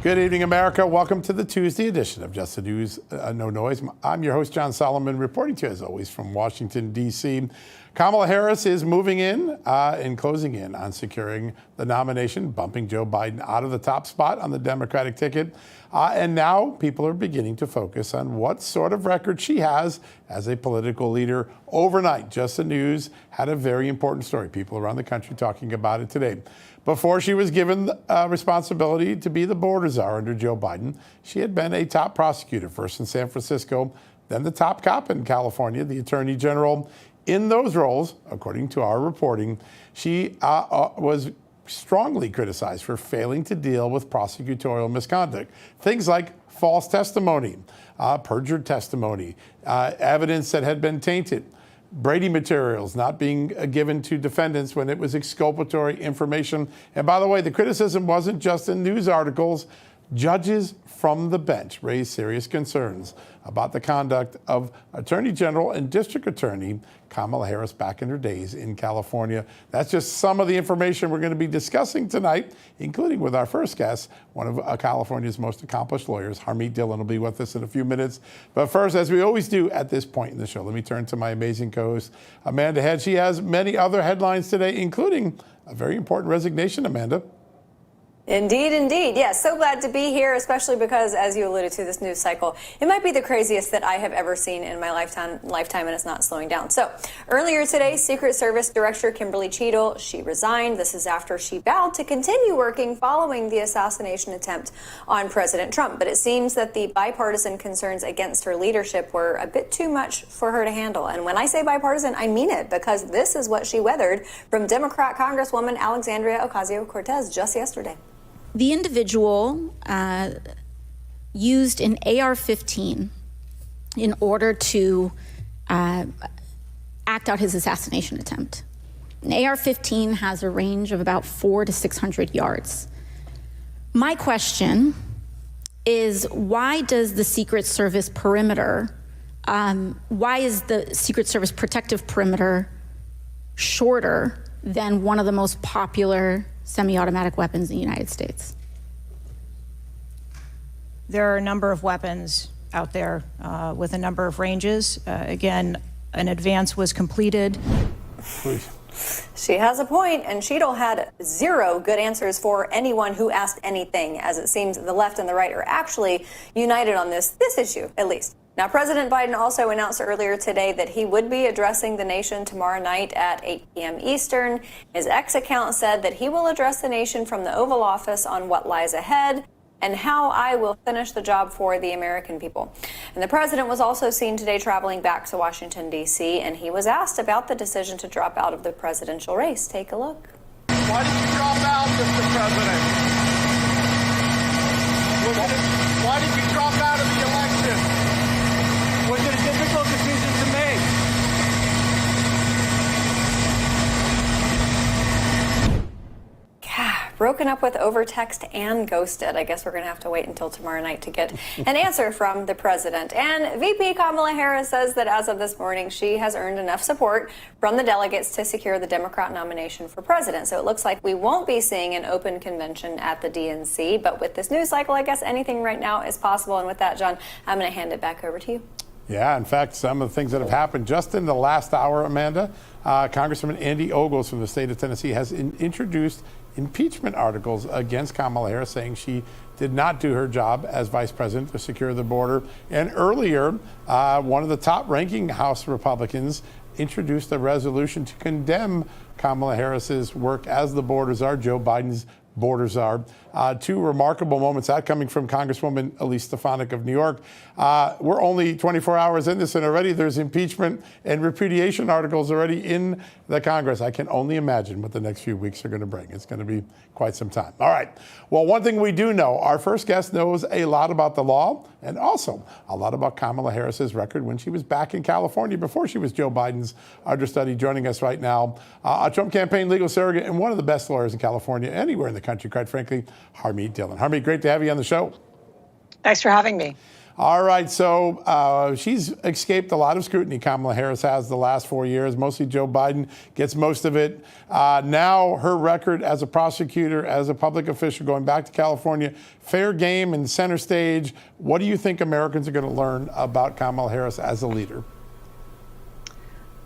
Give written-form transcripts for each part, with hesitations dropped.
Good evening, America. Welcome to the Tuesday edition of Just the News, No Noise. I'm your host, John Solomon, reporting to you, as always, from Washington, D.C. Kamala Harris is moving in and closing in on securing the nomination, bumping Joe Biden out of the top spot on the Democratic ticket. And now people are beginning to focus on what sort of record she has as a political leader. Overnight, Just the News had a very important story. People around the country talking about it today. Before she was given responsibility to be the border czar under Joe Biden, she had been a top prosecutor, first in San Francisco, then the top cop in California, the attorney general. In those roles, according to our reporting, she was strongly criticized for failing to deal with prosecutorial misconduct. Things like false testimony, perjured testimony, evidence that had been tainted, Brady materials not being given to defendants when it was exculpatory information. And by the way, the criticism wasn't just in news articles. Judges from the bench raised serious concerns about the conduct of Attorney General and District Attorney Kamala Harris back in her days in California. That's just some of the information we're going to be discussing tonight, including with our first guest, one of California's most accomplished lawyers. Harmeet Dillon will be with us in a few minutes. But first, as we always do at this point in the show, let me turn to my amazing co-host, Amanda Head. She has many other headlines today, including a very important resignation, Amanda. Indeed, indeed. Yes, so glad to be here, especially because, as you alluded to, this news cycle, it might be the craziest that I have ever seen in my lifetime, and it's not slowing down. So earlier today, Secret Service Director Kimberly Cheadle, she resigned. This is after she vowed to continue working following the assassination attempt on President Trump. But it seems that the bipartisan concerns against her leadership were a bit too much for her to handle. And when I say bipartisan, I mean it, because this is what she weathered from Democrat Congresswoman Alexandria Ocasio-Cortez just yesterday. The individual used an AR-15 in order to act out his assassination attempt. An AR-15 has a range of about 400 to 600 yards. My question is, why does the Secret Service perimeter, why is the Secret Service protective perimeter shorter than one of the most popular semi-automatic weapons in the United States? There are a number of weapons out there with a number of ranges. Again, an advance was completed. She has a point, and Cheadle had zero good answers for anyone who asked anything, as it seems the left and the right are actually united on this issue, at least. Now, President Biden also announced earlier today that he would be addressing the nation tomorrow night at 8 p.m. Eastern. His X account said that he will address the nation from the Oval Office on what lies ahead and how I will finish the job for the American people. And the president was also seen today traveling back to Washington, D.C., and he was asked about the decision to drop out of the presidential race. Take a look. Why did you drop out, Mr. President? Why did you drop out of the election? Was it a difficult decision to make? Broken up with over text and ghosted. I guess we're going to have to wait until tomorrow night to get an answer from the president. And VP Kamala Harris says that as of this morning, she has earned enough support from the delegates to secure the Democrat nomination for president. So it looks like we won't be seeing an open convention at the DNC. But with this news cycle, I guess anything right now is possible. And with that, John, I'm going to hand it back over to you. Yeah, in fact, some of the things that have happened just in the last hour, Amanda, Congressman Andy Ogles from the state of Tennessee has introduced impeachment articles against Kamala Harris, saying she did not do her job as vice president to secure the border. And earlier, one of the top-ranking House Republicans introduced a resolution to condemn Kamala Harris's work as the border czar, Joe Biden's border czar. Two remarkable moments, that coming from Congresswoman Elise Stefanik of New York. We're only 24 hours in this, and already there's impeachment and repudiation articles already in the Congress. I can only imagine what the next few weeks are going to bring. It's going to be quite some time. All right. Well, one thing we do know, our first guest knows a lot about the law and also a lot about Kamala Harris's record when she was back in California before she was Joe Biden's understudy. Joining us right now, a Trump campaign legal surrogate and one of the best lawyers in California, anywhere in the country, quite frankly, Harmeet Dillon. Harmeet, great to have you on the show. Thanks for having me. All right, so she's escaped a lot of scrutiny, Kamala Harris has, the last 4 years. Mostly Joe Biden gets most of it. Now her record as a prosecutor, as a public official, going back to California, fair game and center stage. What do you think Americans are going to learn about Kamala Harris as a leader?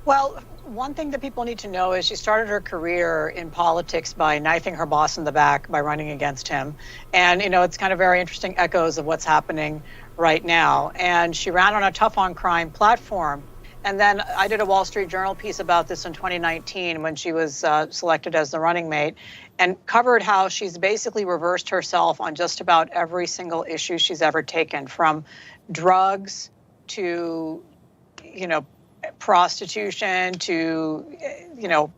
Well, one thing that people need to know is she started her career in politics by knifing her boss in the back by running against him. And, you know, it's kind of very interesting echoes of what's happening right now. And she ran on a tough on crime platform. And then I did a Wall Street Journal piece about this in 2019 when she was selected as the running mate, and covered how she's basically reversed herself on just about every single issue she's ever taken, from drugs to, you know, prostitution to, you know,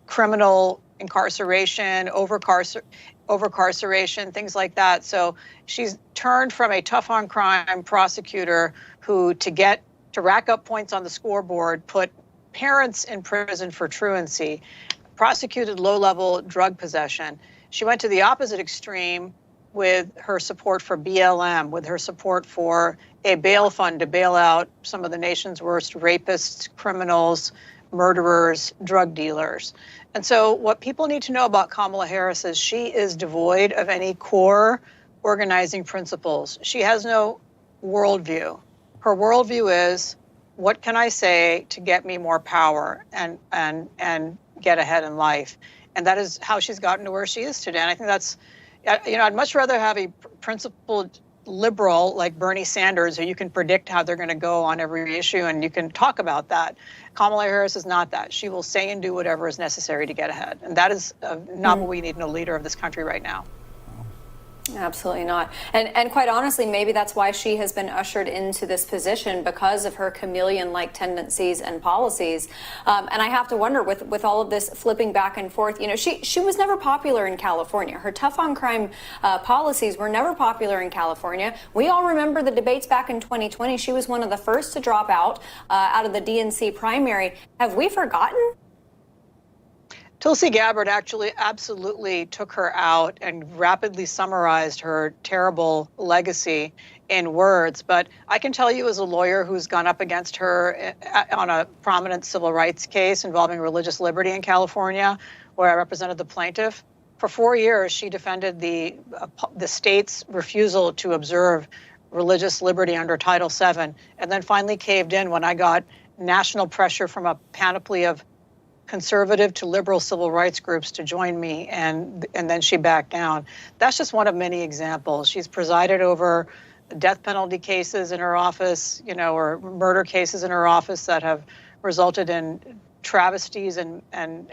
criminal incarceration, overcarceration, things like that. So she's turned from a tough on crime prosecutor who, to rack up points on the scoreboard, put parents in prison for truancy, prosecuted low-level drug possession. She went to the opposite extreme with her support for BLM, with her support for a bail fund to bail out some of the nation's worst rapists, criminals, murderers, drug dealers. And so what people need to know about Kamala Harris is she is devoid of any core organizing principles. She has no worldview. Her worldview is, what can I say to get me more power and get ahead in life? And that is how she's gotten to where she is today. And I think that's, you know, I'd much rather have a principled liberal like Bernie Sanders, who you can predict how they're going to go on every issue and you can talk about that. Kamala Harris is not that. She will say and do whatever is necessary to get ahead. And that is not what we need in a leader of this country right now. Absolutely not. And quite honestly, maybe that's why she has been ushered into this position, because of her chameleon-like tendencies and policies. And I have to wonder, with all of this flipping back and forth, you know, she was never popular in California. Her tough on crime policies were never popular in California. We all remember the debates back in 2020. She was one of the first to drop out of the DNC primary. Have we forgotten? Tulsi Gabbard actually absolutely took her out and rapidly summarized her terrible legacy in words. But I can tell you, as a lawyer who's gone up against her on a prominent civil rights case involving religious liberty in California, where I represented the plaintiff, for 4 years she defended the state's refusal to observe religious liberty under Title VII, and then finally caved in when I got national pressure from a panoply of conservative to liberal civil rights groups to join me, and then she backed down. That's just one of many examples. She's presided over death penalty cases in her office, you know, or murder cases in her office that have resulted in travesties and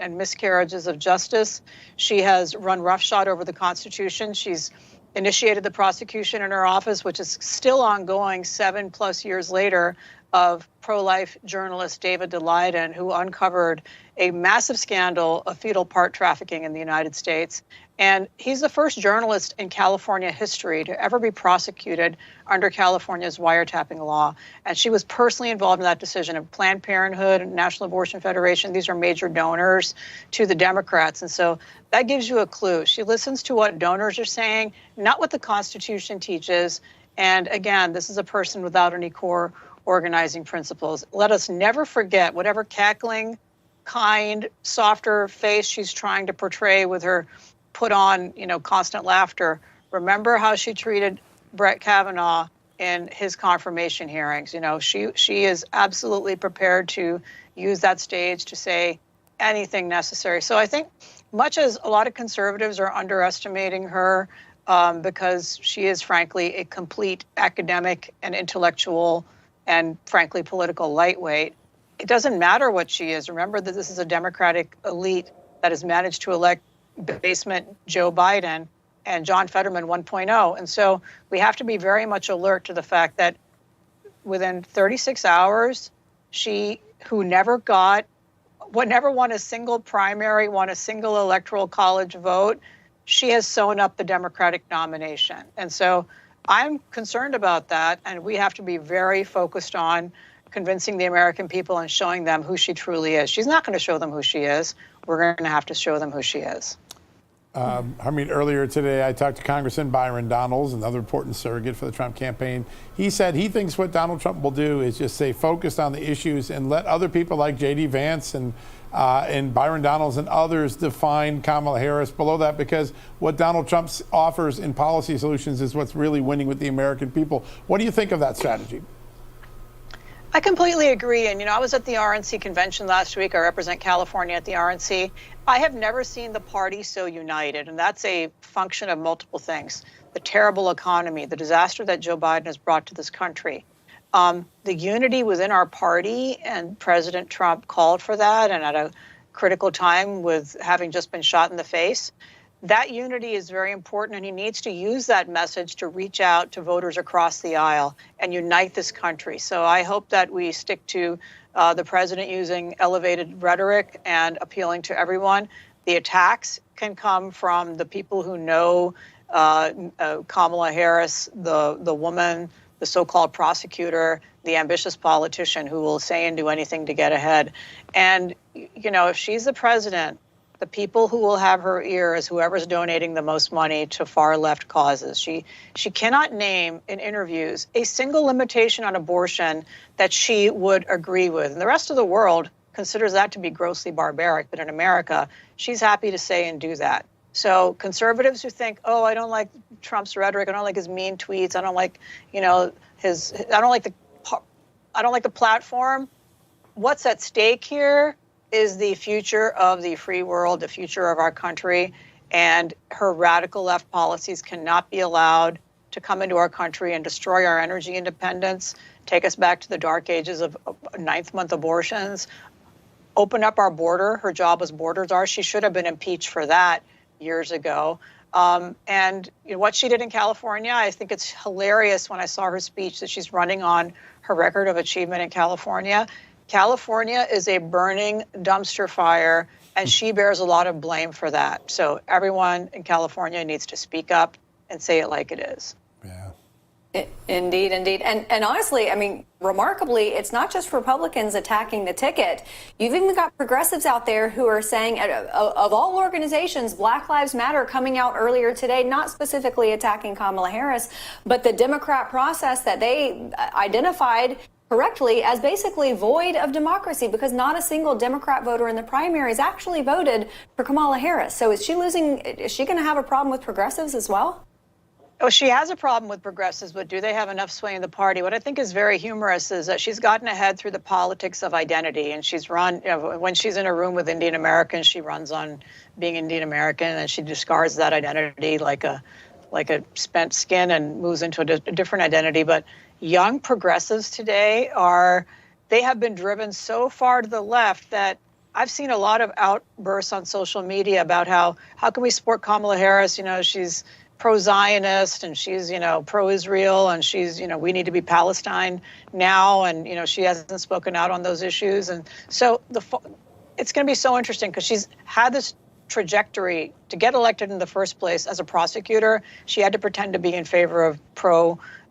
miscarriages of justice. She has run roughshod over the Constitution. She's initiated the prosecution in her office, which is still ongoing 7+ years later, of pro-life journalist David Daleiden, who uncovered a massive scandal of fetal part trafficking in the United States. And he's the first journalist in California history to ever be prosecuted under California's wiretapping law. And she was personally involved in that decision. Of Planned Parenthood and National Abortion Federation, these are major donors to the Democrats. And so that gives you a clue. She listens to what donors are saying, not what the Constitution teaches. And again, this is a person without any core organizing principles. Let us never forget, whatever cackling, kind, softer face she's trying to portray with her put on, you know, constant laughter. Remember how she treated Brett Kavanaugh in his confirmation hearings. You know, she is absolutely prepared to use that stage to say anything necessary. So I think, much as a lot of conservatives are underestimating her because she is, frankly, a complete academic and intellectual and, frankly, political lightweight, it doesn't matter what she is. Remember that this is a Democratic elite that has managed to elect basement Joe Biden and John Fetterman 1.0. And so we have to be very much alert to the fact that within 36 hours, she, who never won a single primary, won a single electoral college vote, she has sewn up the Democratic nomination. And so I'm concerned about that, and we have to be very focused on convincing the American people and showing them who she truly is. She's not going to show them who she is. We're going to have to show them who she is. Earlier today, I talked to Congressman Byron Donalds, another important surrogate for the Trump campaign. He said he thinks what Donald Trump will do is just stay focused on the issues and let other people like J.D. Vance and Byron Donalds and others define Kamala Harris below that, because what Donald Trump offers in policy solutions is what's really winning with the American people. What do you think of that strategy? I completely agree. And, I was at the RNC convention last week. I represent California at the RNC. I have never seen the party so united. And that's a function of multiple things: the terrible economy, the disaster that Joe Biden has brought to this country, the unity within our party. And President Trump called for that, and at a critical time with having just been shot in the face. That unity is very important, and he needs to use that message to reach out to voters across the aisle and unite this country. So I hope that we stick to the president using elevated rhetoric and appealing to everyone. The attacks can come from the people who know Kamala Harris, the woman, the so-called prosecutor, the ambitious politician who will say and do anything to get ahead. And, if she's the president, the people who will have her ear is whoever's donating the most money to far left causes. She cannot name in interviews a single limitation on abortion that she would agree with. And the rest of the world considers that to be grossly barbaric. But in America, she's happy to say and do that. So conservatives who think, oh, I don't like Trump's rhetoric, I don't like his mean tweets, I don't like, I don't like the platform. What's at stake here is the future of the free world, the future of our country, and her radical left policies cannot be allowed to come into our country and destroy our energy independence, take us back to the dark ages of ninth-month abortions, open up our border. Her job as border czar. She should have been impeached for that years ago. And what she did in California, I think it's hilarious when I saw her speech that she's running on her record of achievement in California. California is a burning dumpster fire, and she bears a lot of blame for that. So everyone in California needs to speak up and say it like it is. Yeah. Indeed. And honestly, remarkably, it's not just Republicans attacking the ticket. You've even got progressives out there who are saying, of all organizations, Black Lives Matter coming out earlier today, not specifically attacking Kamala Harris, but the Democrat process that they identified correctly as basically void of democracy, because not a single Democrat voter in the primaries actually voted for Kamala Harris. So is she going to have a problem with progressives as well? Oh, she has a problem with progressives, but do they have enough sway in the party? What I think is very humorous is that she's gotten ahead through the politics of identity, and she's run, when she's in a room with Indian Americans, she runs on being Indian American, and she discards that identity like a spent skin and moves into a different identity. But young progressives today they have been driven so far to the left that I've seen a lot of outbursts on social media about how can we support Kamala Harris? She's pro-Zionist and she's, pro-Israel, and she's, we need to be Palestine now. And, she hasn't spoken out on those issues. And so it's going to be so interesting because she's had this trajectory to get elected in the first place as a prosecutor. She had to pretend to be in favor of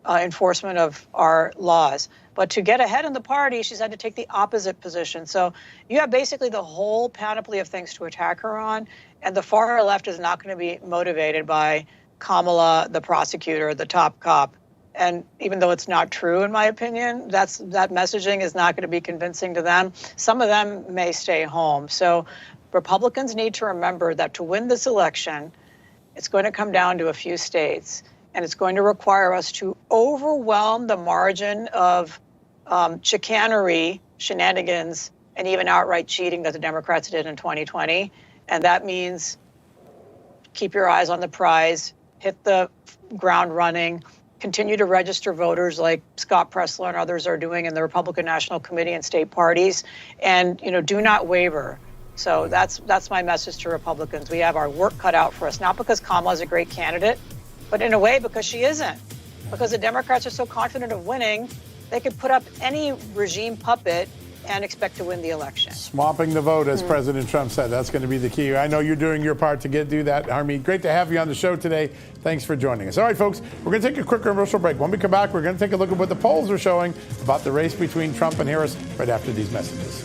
enforcement of our laws. But to get ahead in the party, she's had to take the opposite position. So you have basically the whole panoply of things to attack her on. And the far left is not going to be motivated by Kamala, the prosecutor, the top cop. And even though it's not true, in my opinion, that messaging is not going to be convincing to them. Some of them may stay home. So Republicans need to remember that to win this election, it's going to come down to a few states. And it's going to require us to overwhelm the margin of chicanery, shenanigans, and even outright cheating that the Democrats did in 2020. And that means keep your eyes on the prize, hit the ground running, continue to register voters like Scott Pressler and others are doing in the Republican National Committee and state parties, and do not waver. So that's my message to Republicans. We have our work cut out for us, not because Kamala is a great candidate, but in a way because she isn't. Because the Democrats are so confident of winning, they could put up any regime puppet and expect to win the election. Swamping the vote, as President Trump said. That's going to be the key. I know you're doing your part to do that, Harmeet. Great to have you on the show today. Thanks for joining us. All right, folks, we're going to take a quick commercial break. When we come back, we're going to take a look at what the polls are showing about the race between Trump and Harris right after these messages.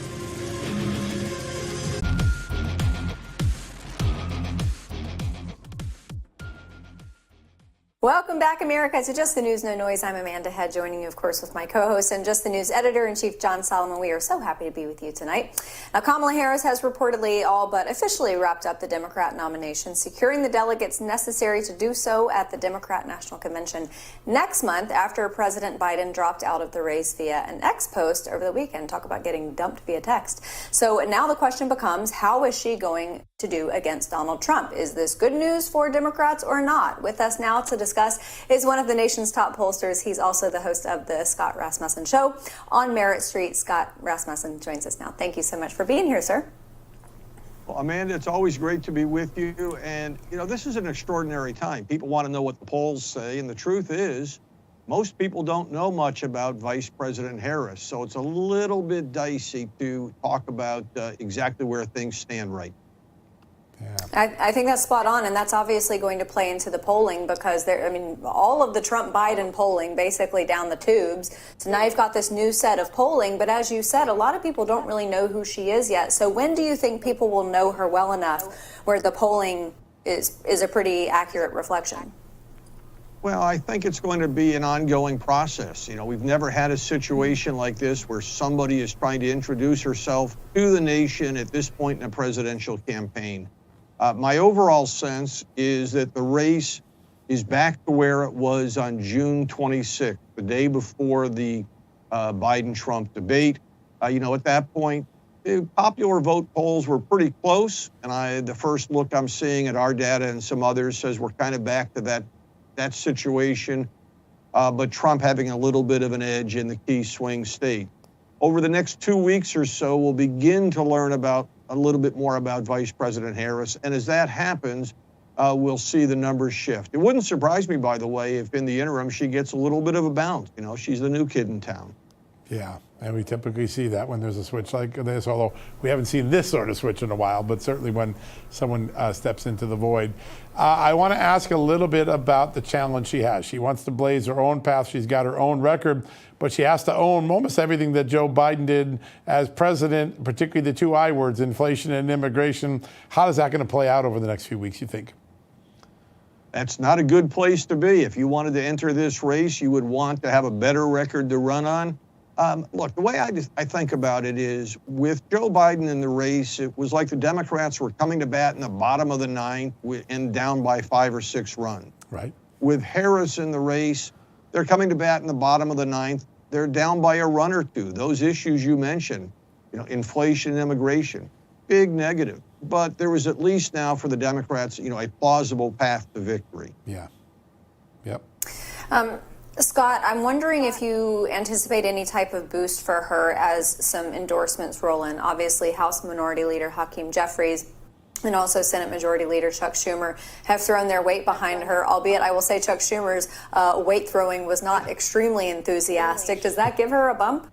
Welcome back, America, to Just the News, No Noise. I'm Amanda Head, joining you, of course, with my co-host and Just the News editor-in-chief, John Solomon. We are so happy to be with you tonight. Now, Kamala Harris has reportedly all but officially wrapped up the Democrat nomination, securing the delegates necessary to do so at the Democrat National Convention next month after President Biden dropped out of the race via an X post over the weekend. Talk about getting dumped via text. So now the question becomes, how is she going to do against Donald Trump? Is this good news for Democrats or not? With us now to discuss is one of the nation's top pollsters. He's also the host of the Scott Rasmussen Show on Merritt Street. Scott Rasmussen joins us now. Thank you so much for being here, sir. Well, Amanda, it's always great to be with you. And, you know, this is an extraordinary time. People want to know what the polls say. And the truth is, most people don't know much about Vice President Harris. So it's a little bit dicey to talk about exactly where things stand right. Yeah. I think that's spot on, and that's obviously going to play into the polling because all of the Trump-Biden polling basically down the tubes. So now you've got this new set of polling, but as you said, a lot of people don't really know who she is yet. So when do you think people will know her well enough where the polling is a pretty accurate reflection? Well, I think it's going to be an ongoing process. You know, we've never had a situation like this where somebody is trying to introduce herself to the nation at this point in a presidential campaign. My overall sense is that the race is back to where it was on June 26th, the day before the Biden-Trump debate. You know, at that point, the popular vote polls were pretty close, and the first look I'm seeing at our data and some others says we're kind of back to that situation, but Trump having a little bit of an edge in the key swing state. Over the next 2 weeks or so, we'll begin to learn a little bit more about Vice President Harris. And as that happens, we'll see the numbers shift. It wouldn't surprise me, by the way, if in the interim she gets a little bit of a bounce. You know, she's the new kid in town. Yeah, and we typically see that when there's a switch like this, although we haven't seen this sort of switch in a while, but certainly when someone steps into the void. I want to ask a little bit about the challenge she has. She wants to blaze her own path. She's got her own record, but she has to own almost everything that Joe Biden did as president, particularly the two I words, inflation and immigration. How is that going to play out over the next few weeks, you think? That's not a good place to be. If you wanted to enter this race, you would want to have a better record to run on. Look, the way I think about it is with Joe Biden in the race, it was like the Democrats were coming to bat in the bottom of the ninth and down by 5 or 6 runs. Right. With Harris in the race, they're coming to bat in the bottom of the ninth. They're down by a run or two. Those issues you mentioned, you know, inflation, immigration, big negative. But there was at least now for the Democrats, you know, a plausible path to victory. Yeah. Yep. Scott, I'm wondering if you anticipate any type of boost for her as some endorsements roll in. Obviously, House Minority Leader Hakeem Jeffries and also Senate Majority Leader Chuck Schumer have thrown their weight behind her, albeit I will say Chuck Schumer's weight throwing was not extremely enthusiastic. Does that give her a bump?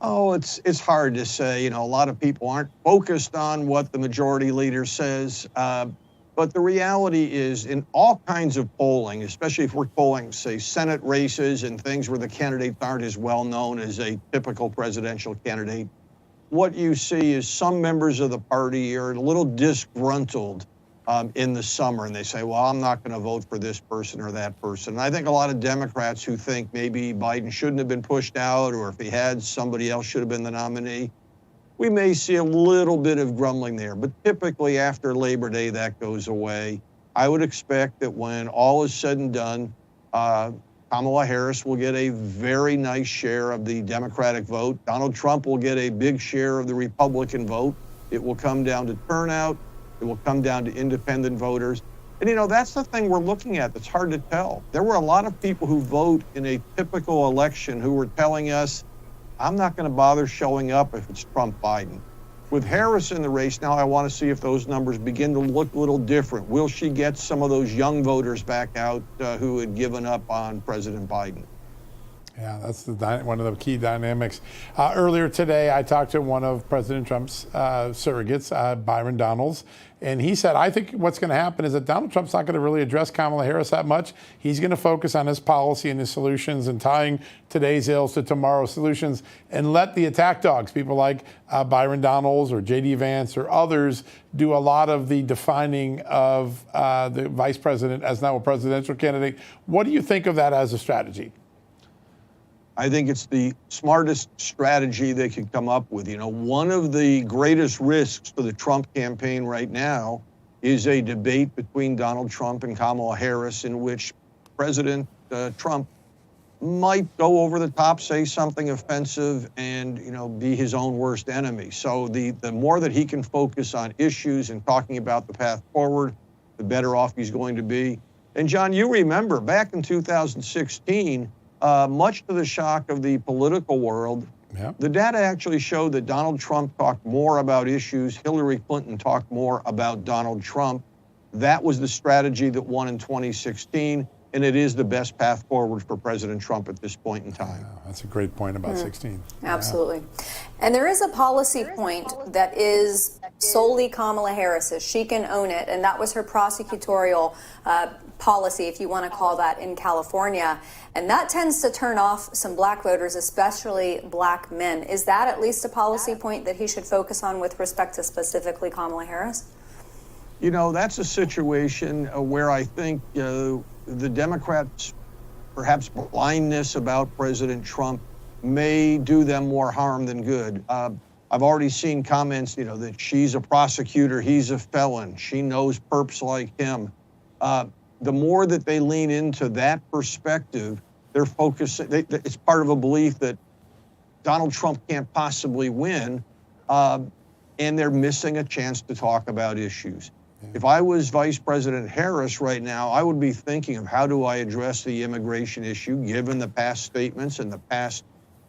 Oh, it's hard to say. You know, a lot of people aren't focused on what the majority leader says. But the reality is in all kinds of polling, especially if we're polling, say, Senate races and things where the candidates aren't as well known as a typical presidential candidate, what you see is some members of the party are a little disgruntled in the summer. And they say, well, I'm not going to vote for this person or that person. And I think a lot of Democrats who think maybe Biden shouldn't have been pushed out, or if he had, somebody else should have been the nominee. We may see a little bit of grumbling there, but typically after Labor Day, that goes away. I would expect that when all is said and done, Kamala Harris will get a very nice share of the Democratic vote. Donald Trump will get a big share of the Republican vote. It will come down to turnout. It will come down to independent voters. And, you know, that's the thing we're looking at that's hard to tell. There were a lot of people who vote in a typical election who were telling us, I'm not going to bother showing up if it's Trump-Biden. With Harris in the race now, I want to see if those numbers begin to look a little different. Will she get some of those young voters back out who had given up on President Biden? Yeah, that's one of the key dynamics. Earlier today, I talked to one of President Trump's surrogates, Byron Donalds, and he said, I think what's going to happen is that Donald Trump's not going to really address Kamala Harris that much. He's going to focus on his policy and his solutions and tying today's ills to tomorrow's solutions and let the attack dogs, people like Byron Donalds or J.D. Vance or others, do a lot of the defining of the vice president as now a presidential candidate. What do you think of that as a strategy? I think it's the smartest strategy they could come up with. You know, one of the greatest risks for the Trump campaign right now is a debate between Donald Trump and Kamala Harris in which President Trump might go over the top, say something offensive, and, you know, be his own worst enemy. So the more that he can focus on issues and talking about the path forward, the better off he's going to be. And John, you remember back in 2016, much to the shock of the political world, the data actually showed that Donald Trump talked more about issues. Hillary Clinton talked more about Donald Trump. That was the strategy that won in 2016, and it is the best path forward for President Trump at this point in time. Wow, that's a great point about 16. Absolutely. Yeah. And there is a policy point that is solely Kamala Harris's. She can own it, and that was her prosecutorial policy, if you want to call that, in California. And that tends to turn off some black voters, especially black men. Is that at least a policy point that he should focus on with respect to specifically Kamala Harris? You know, that's a situation where I think the Democrats' perhaps blindness about President Trump may do them more harm than good. I've already seen comments, you know, that she's a prosecutor, he's a felon, she knows perps like him. The more that they lean into that perspective, they're focusing, it's part of a belief that Donald Trump can't possibly win, and they're missing a chance to talk about issues. If I was Vice President Harris right now, I would be thinking of how do I address the immigration issue, given the past statements and the past,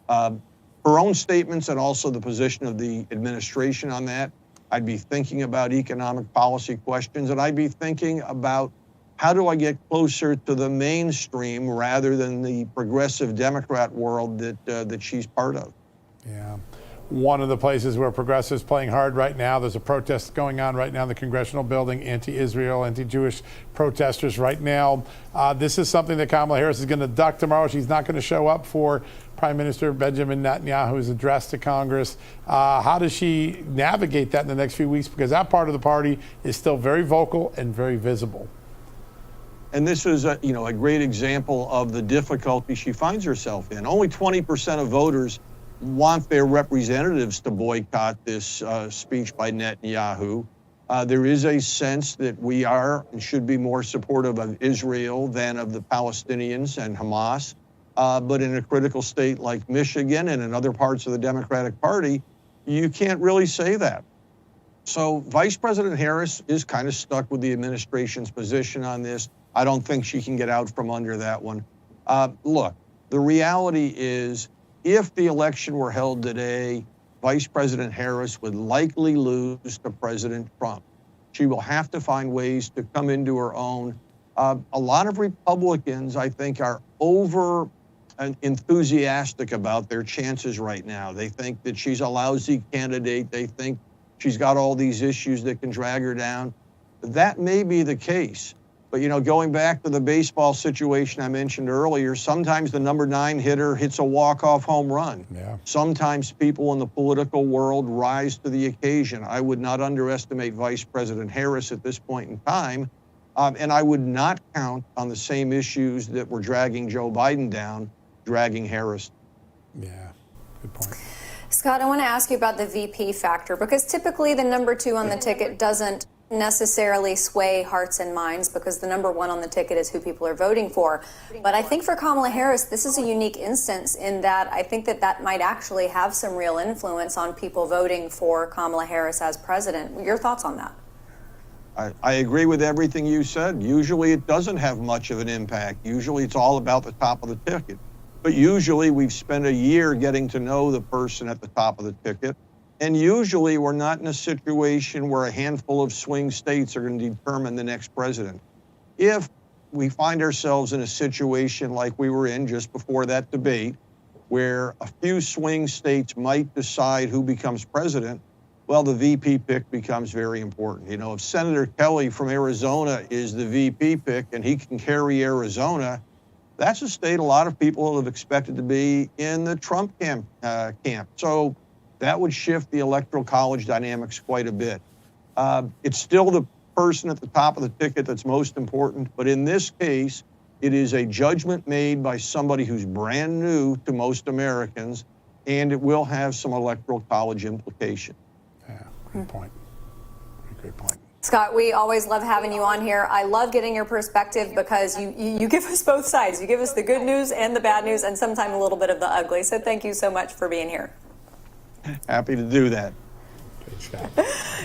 her own statements and also the position of the administration on that. I'd be thinking about economic policy questions, and I'd be thinking about how do I get closer to the mainstream rather than the progressive Democrat world that she's part of. Yeah. One of the places where progressives playing hard right now, there's a protest going on right now in the Congressional building, anti-Israel, anti-Jewish protesters right now. This is something that Kamala Harris is going to duck tomorrow. She's not going to show up for Prime Minister Benjamin Netanyahu's address to Congress. How does she navigate that in the next few weeks? Because that part of the party is still very vocal and very visible. And this is a great example of the difficulty she finds herself in. Only 20% of voters want their representatives to boycott this speech by Netanyahu. There is a sense that we are and should be more supportive of Israel than of the Palestinians and Hamas. But in a critical state like Michigan and in other parts of the Democratic Party, you can't really say that. So Vice President Harris is kind of stuck with the administration's position on this. I don't think she can get out from under that one. Look, the reality is, if the election were held today, Vice President Harris would likely lose to President Trump. She will have to find ways to come into her own. A lot of Republicans, I think, are over enthusiastic about their chances right now. They think that she's a lousy candidate. They think she's got all these issues that can drag her down. That may be the case. But, you know, going back to the baseball situation I mentioned earlier, sometimes the number 9 hitter hits a walk-off home run. Yeah. Sometimes people in the political world rise to the occasion. I would not underestimate Vice President Harris at this point in time. And I would not count on the same issues that were dragging Joe Biden down, dragging Harris. Yeah, good point. Scott, I want to ask you about the VP factor, because typically the number 2 on the ticket doesn't necessarily sway hearts and minds because the number 1 on the ticket is who people are voting for. But I think for Kamala Harris, this is a unique instance in that I think that might actually have some real influence on people voting for Kamala Harris as president. Your thoughts on that? I agree with everything you said. Usually it doesn't have much of an impact. Usually it's all about the top of the ticket. But usually we've spent a year getting to know the person at the top of the ticket. And usually we're not in a situation where a handful of swing states are going to determine the next president. If we find ourselves in a situation like we were in just before that debate, where a few swing states might decide who becomes president, well, the VP pick becomes very important. You know, if Senator Kelly from Arizona is the VP pick and he can carry Arizona, that's a state a lot of people have expected to be in the Trump camp. So that would shift the electoral college dynamics quite a bit. It's still the person at the top of the ticket that's most important, but in this case, it is a judgment made by somebody who's brand new to most Americans, and it will have some electoral college implications. Yeah, great point. Great point. Scott, we always love having you on here. I love getting your perspective because you give us both sides. You give us the good news and the bad news, and sometimes a little bit of the ugly. So thank you so much for being here. Happy to do that.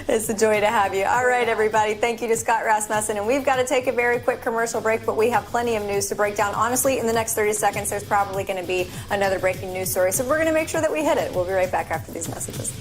It's a joy to have you. All right, everybody. Thank you to Scott Rasmussen. And we've got to take a very quick commercial break, but we have plenty of news to break down. Honestly, in the next 30 seconds, there's probably going to be another breaking news story. So we're going to make sure that we hit it. We'll be right back after these messages.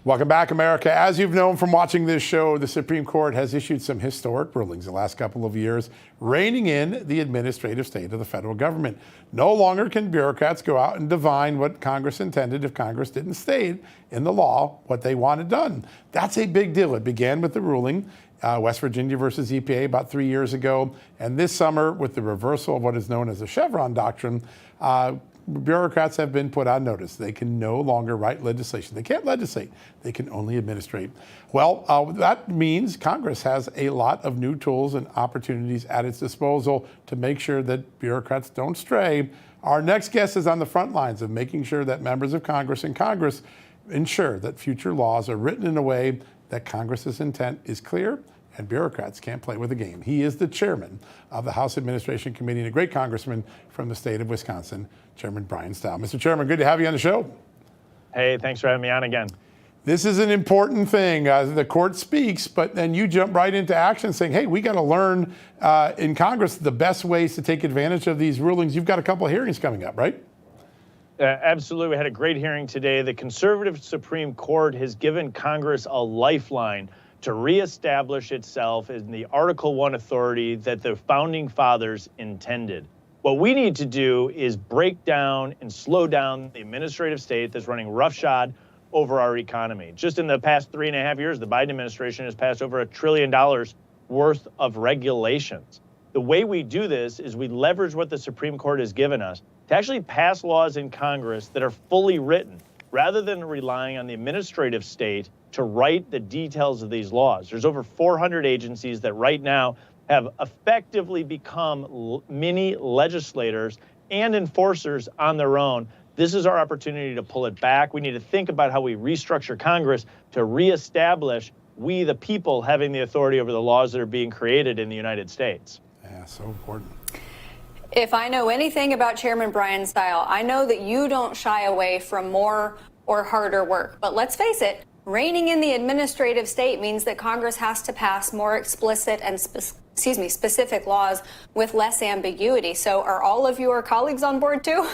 Welcome back, America. As you've known from watching this show, the Supreme Court has issued some historic rulings the last couple of years, reining in the administrative state of the federal government. No longer can bureaucrats go out and divine what Congress intended if Congress didn't state in the law what they wanted done. That's a big deal. It began with the ruling, West Virginia versus EPA, about 3 years ago. And this summer, with the reversal of what is known as the Chevron doctrine, bureaucrats have been put on notice. They can no longer write legislation. They can't legislate. They can only administrate. Well, that means Congress has a lot of new tools and opportunities at its disposal to make sure that bureaucrats don't stray. Our next guest is on the front lines of making sure that members of Congress and Congress ensure that future laws are written in a way that Congress's intent is clear and bureaucrats can't play with the game. He is the chairman of the House Administration Committee and a great congressman from the state of Wisconsin, Chairman Brian Style. Mr. Chairman, good to have you on the show. Hey, thanks for having me on again. This is an important thing. The court speaks, but then you jump right into action saying, hey, we got to learn in Congress the best ways to take advantage of these rulings. You've got a couple of hearings coming up, right? Absolutely. We had a great hearing today. The conservative Supreme Court has given Congress a lifeline to reestablish itself in the Article I authority that the founding fathers intended. What we need to do is break down and slow down the administrative state that's running roughshod over our economy. Just in the past 3.5 years, the Biden administration has passed over $1 trillion worth of regulations. The way we do this is we leverage what the Supreme Court has given us to actually pass laws in Congress that are fully written, rather than relying on the administrative state to write the details of these laws. There's over 400 agencies that right now have effectively become mini legislators and enforcers on their own. This is our opportunity to pull it back. We need to think about how we restructure Congress to reestablish we, the people, having the authority over the laws that are being created in the United States. Yeah, so important. If I know anything about Chairman Brian Style, I know that you don't shy away from more or harder work. But let's face it, reining in the administrative state means that Congress has to pass more explicit and specific laws with less ambiguity. So are all of your colleagues on board too?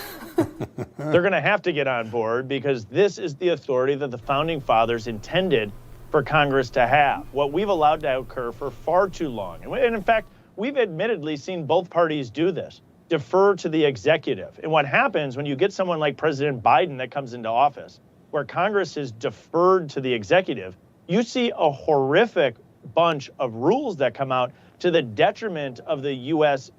They're going to have to get on board because this is the authority that the founding fathers intended for Congress to have. What we've allowed to occur for far too long. And in fact, we've admittedly seen both parties do this, defer to the executive. And what happens when you get someone like President Biden that comes into office, where Congress is deferred to the executive, you see a horrific bunch of rules that come out to the detriment of the U.S.